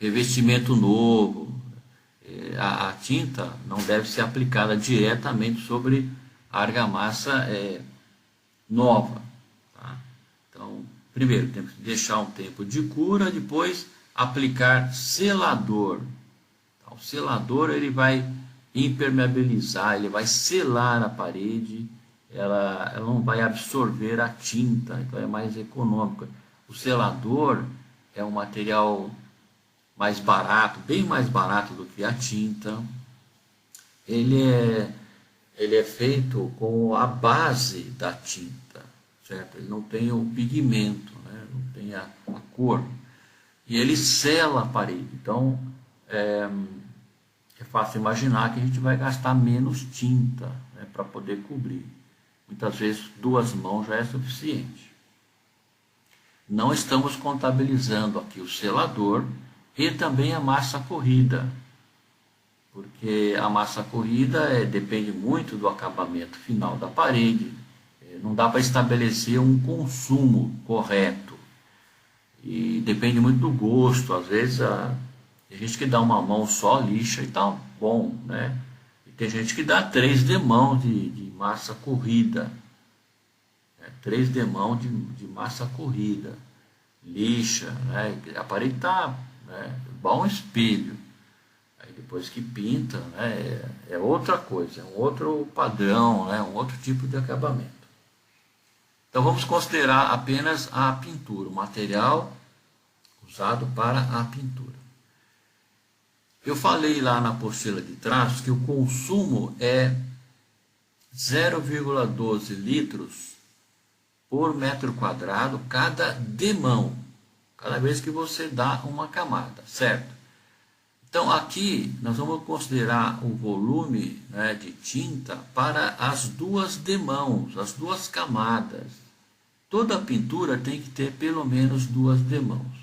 revestimento novo. A tinta não deve ser aplicada diretamente sobre a argamassa nova. Tá? Então, primeiro temos que deixar um tempo de cura, depois aplicar selador. Então, o selador ele vai impermeabilizar, ele vai selar a parede, ela não vai absorver a tinta, então é mais econômico. O selador é um material mais barato, bem mais barato do que a tinta. Ele é feito com a base da tinta, certo? Ele não tem o pigmento, né? Não tem a cor. E ele sela a parede. Então, é fácil imaginar que a gente vai gastar menos tinta, né, para poder cobrir. Muitas vezes 2 mãos já é suficiente. Não estamos contabilizando aqui o selador e também a massa corrida, porque a massa corrida depende muito do acabamento final da parede. Não dá para estabelecer um consumo correto. E depende muito do gosto. Às vezes tem gente que dá uma mão só, lixa e tá bom, né? E tem gente que dá 3 demãos de massa corrida. 3 demãos de massa corrida. Lixa, né? A parede está, né, igual um espelho. Aí depois que pinta, né, é outra coisa, é um outro padrão, né, um outro tipo de acabamento. Então vamos considerar apenas a pintura, o material usado para a pintura. Eu falei lá na apostila de traços que o consumo é 0,12 litros por metro quadrado cada demão, cada vez que você dá uma camada, certo? Então aqui nós vamos considerar o volume, né, de tinta para as duas demãos, as duas camadas. Toda pintura tem que ter pelo menos duas demãos.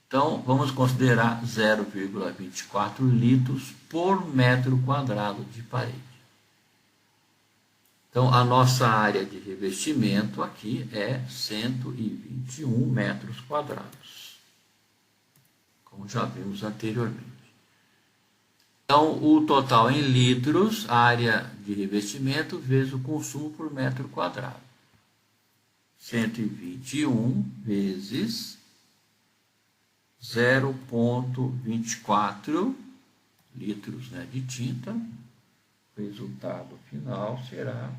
Então vamos considerar 0,24 litros por metro quadrado de parede. Então a nossa área de revestimento aqui é 121 metros quadrados, como já vimos anteriormente. Então, o total em litros, área de revestimento, vezes o consumo por metro quadrado. 121 vezes 0,24 litros, né, de tinta. O resultado final será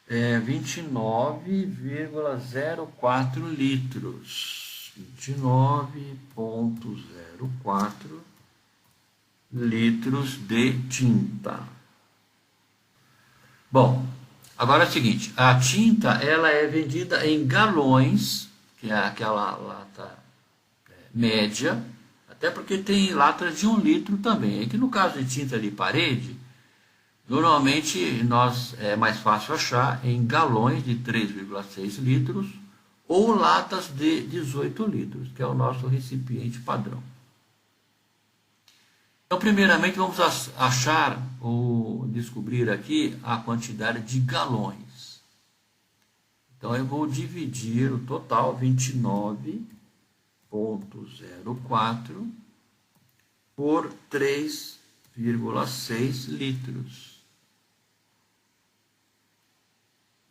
29,04 litros. 29,04 litros de tinta. Bom, agora é o seguinte, a tinta ela é vendida em galões, que é aquela lata média, até porque tem latas de 1 litro também. Aqui no caso de tinta de parede, normalmente é mais fácil achar em galões de 3,6 litros ou latas de 18 litros, que é o nosso recipiente padrão. Então, primeiramente, vamos achar ou descobrir aqui a quantidade de galões. Então, eu vou dividir o total, 29,04 por 3,6 litros.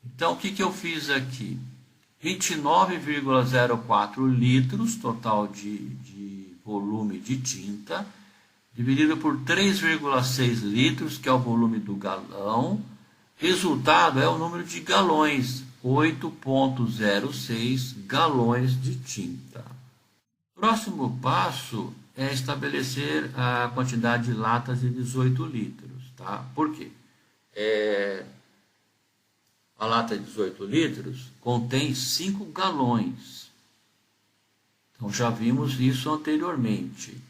Então, o que eu fiz aqui? 29,04 litros, total de volume de tinta, dividido por 3,6 litros, que é o volume do galão. Resultado é o número de galões, 8,06 galões de tinta. Próximo passo é estabelecer a quantidade de latas de 18 litros. Tá? Por quê? A lata de 18 litros contém 5 galões. Então, já vimos isso anteriormente.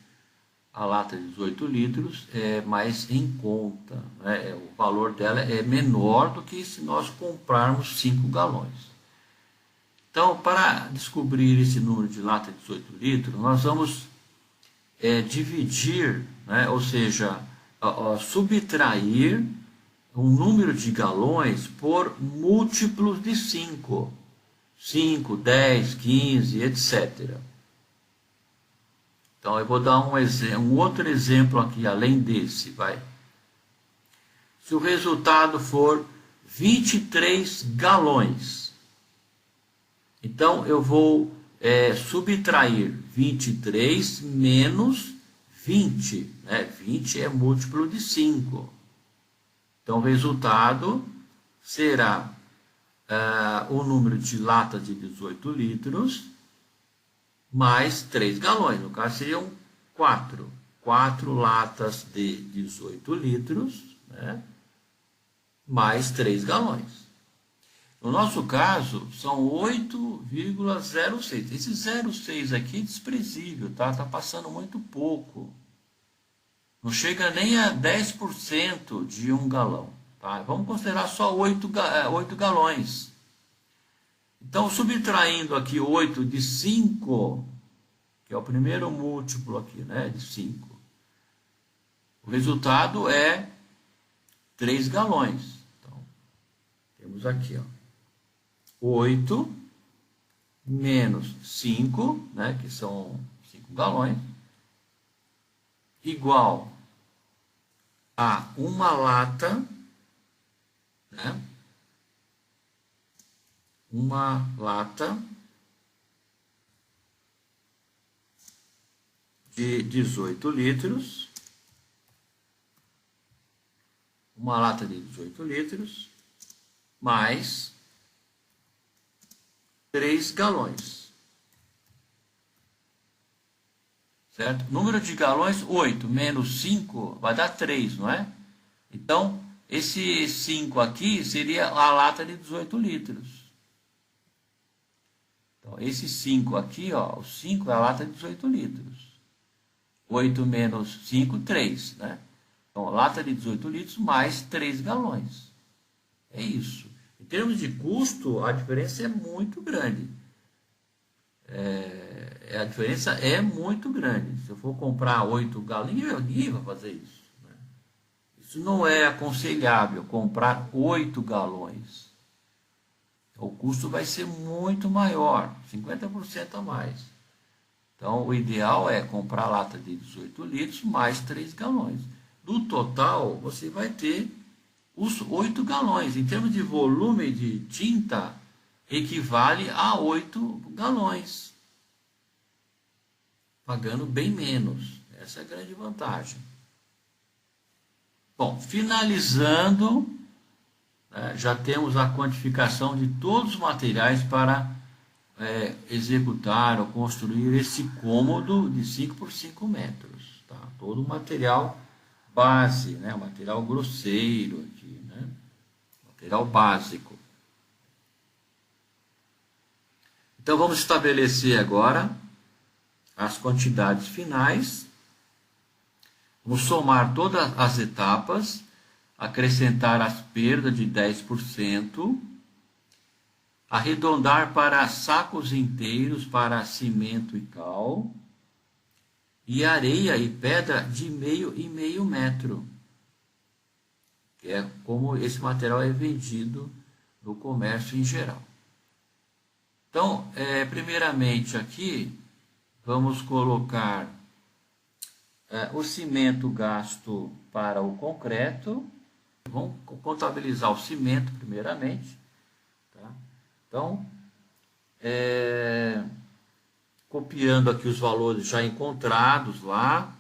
A lata de 18 litros é mais em conta, né? O valor dela é menor do que se nós comprarmos 5 galões. Então, para descobrir esse número de lata de 18 litros, nós vamos dividir, né? Ou seja, subtrair um número de galões por múltiplos de 5. 5, 10, 15, etc. Então, eu vou dar um outro exemplo aqui, além desse, vai. Se o resultado for 23 galões, então eu vou subtrair 23 menos 20. Né? 20 é múltiplo de 5. Então, o resultado será o número de latas de 18 litros mais 3 galões. No caso, seriam 4. 4 latas de 18 litros, né? Mais 3 galões. No nosso caso, são 8,06. Esse 0,6 aqui é desprezível, tá? Está passando muito pouco. Não chega nem a 10% de 1 galão. Tá? Vamos considerar só 8 galões. Então, subtraindo aqui 8 de 5, que é o primeiro múltiplo aqui, né, de 5, o resultado é 3 galões. Então, temos aqui, ó, 8 menos 5, né, que são 5 galões, igual a uma lata, né, uma lata de 18 litros, uma lata de 18 litros, mais 3 galões. certo? Número de galões, 8 menos 5 vai dar 3, não é? Então, esse 5 aqui seria a lata de 18 litros. Então, esse 5 aqui, ó, o 5 é a lata de 18 litros. 8 menos 5, 3, né? Então, lata de 18 litros mais 3 galões. É isso. Em termos de custo, a diferença é muito grande. A diferença é muito grande. Se eu for comprar 8 galões, ninguém vai fazer isso. Né? Isso não é aconselhável, comprar 8 galões. O custo vai ser muito maior, 50% a mais. Então, o ideal é comprar lata de 18 litros mais 3 galões. No total, você vai ter os 8 galões. Em termos de volume de tinta, equivale a 8 galões. Pagando bem menos. Essa é a grande vantagem. Bom, finalizando, já temos a quantificação de todos os materiais para executar ou construir esse cômodo de 5 por 5 metros. Tá? Todo o material base, né? Material grosseiro aqui, né? Material básico. Então vamos estabelecer agora as quantidades finais. Vamos somar todas as etapas, acrescentar as perdas de 10%, arredondar para sacos inteiros para cimento e cal, e areia e pedra de meio e meio metro, que é como esse material é vendido no comércio em geral. Então, primeiramente aqui, vamos colocar o cimento gasto para o concreto. Vamos contabilizar o cimento primeiramente. Tá? Então, copiando aqui os valores já encontrados lá,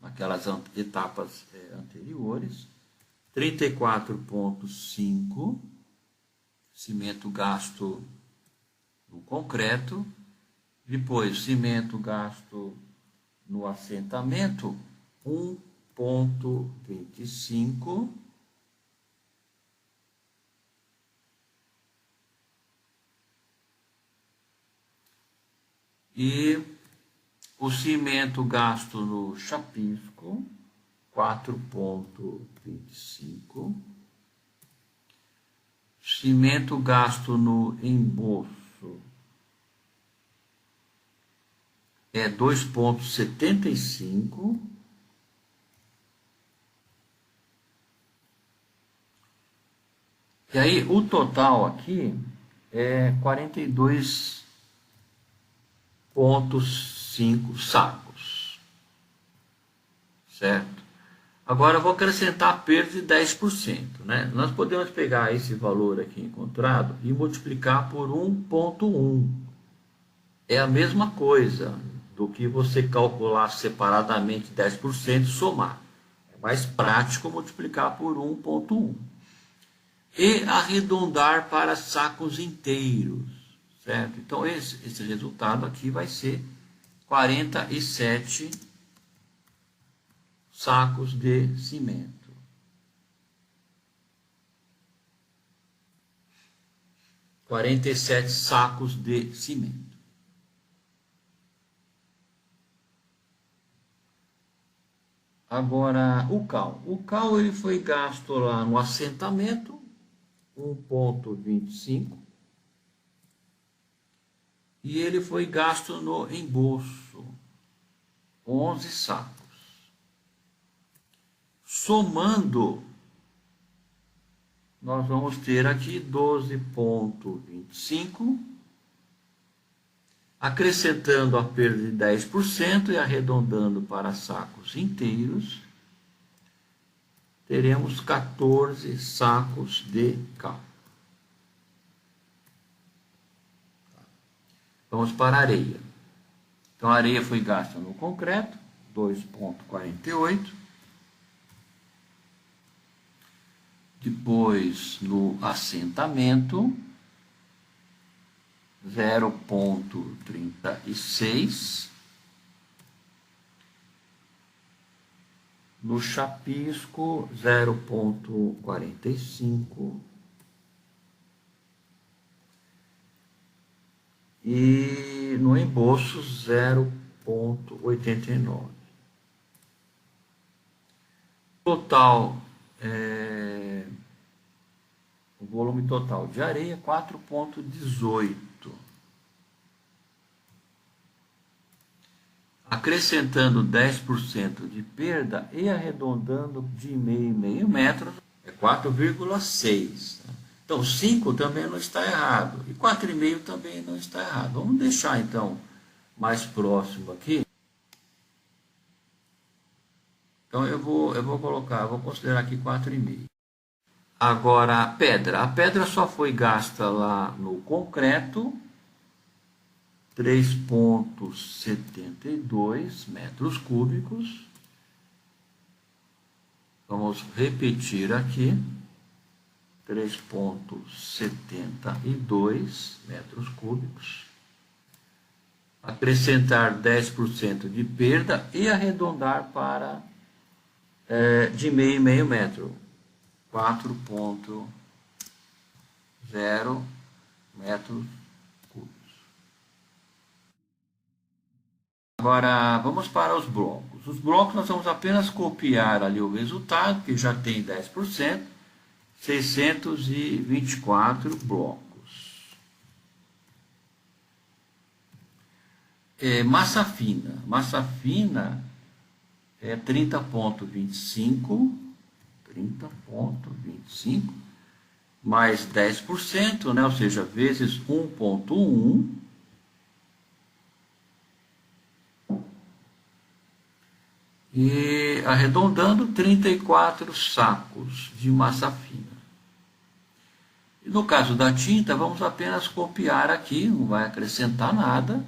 naquelas etapas anteriores, 34,5 cimento gasto no concreto, depois cimento gasto no assentamento, 1,25, e o cimento gasto no chapisco, 4,25, cimento gasto no emboço é 2,75, e aí o total aqui é 42,5 sacos, certo? Agora eu vou acrescentar a perda de 10%, né? Nós podemos pegar esse valor aqui encontrado e multiplicar por 1,1. É a mesma coisa do que você calcular separadamente 10% e somar. É mais prático multiplicar por 1,1. E arredondar para sacos inteiros, certo? Então, esse resultado aqui vai ser 47 sacos de cimento. (47 sacos de cimento). Agora, o cal. O cal ele foi gasto lá no assentamento, 1,25. E ele foi gasto no emboço, 11 sacos. Somando, nós vamos ter aqui 12,25, acrescentando a perda de 10% e arredondando para sacos inteiros, teremos 14 sacos de cal. Vamos para a areia. Então, a areia foi gasta no concreto, 2,48. Depois, no assentamento, 0,36. No chapisco, 0,45. E no embolso, 0,89. Total, o volume total de areia, 4,18. Acrescentando 10% de perda e arredondando de meio metro, é 4,6. Então, 5 também não está errado. E 4,5 também não está errado. Vamos deixar, então, mais próximo aqui. Então, eu vou considerar aqui 4,5. Agora, a pedra. A pedra só foi gasta lá no concreto, 3,72 metros cúbicos. Vamos repetir aqui. 3,72 metros cúbicos. Acrescentar 10% de perda e arredondar para de meio metro. 4,0 metros cúbicos. Agora, vamos para os blocos. Os blocos nós vamos apenas copiar ali o resultado, que já tem 10%, 624 blocos. Massa fina. Massa fina é 30,25, mais 10%, né? Ou seja, vezes 1,1. E arredondando, 34 sacos de massa fina. E no caso da tinta, vamos apenas copiar aqui, não vai acrescentar nada.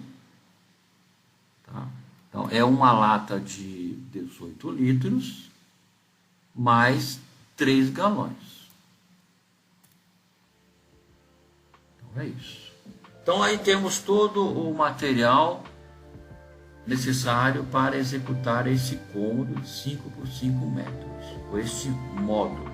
Tá? Então, é uma lata de 18 litros, mais 3 galões. Então, é isso. Então, aí temos todo o material necessário para executar esse cômodo de 5 por 5 metros, com este módulo.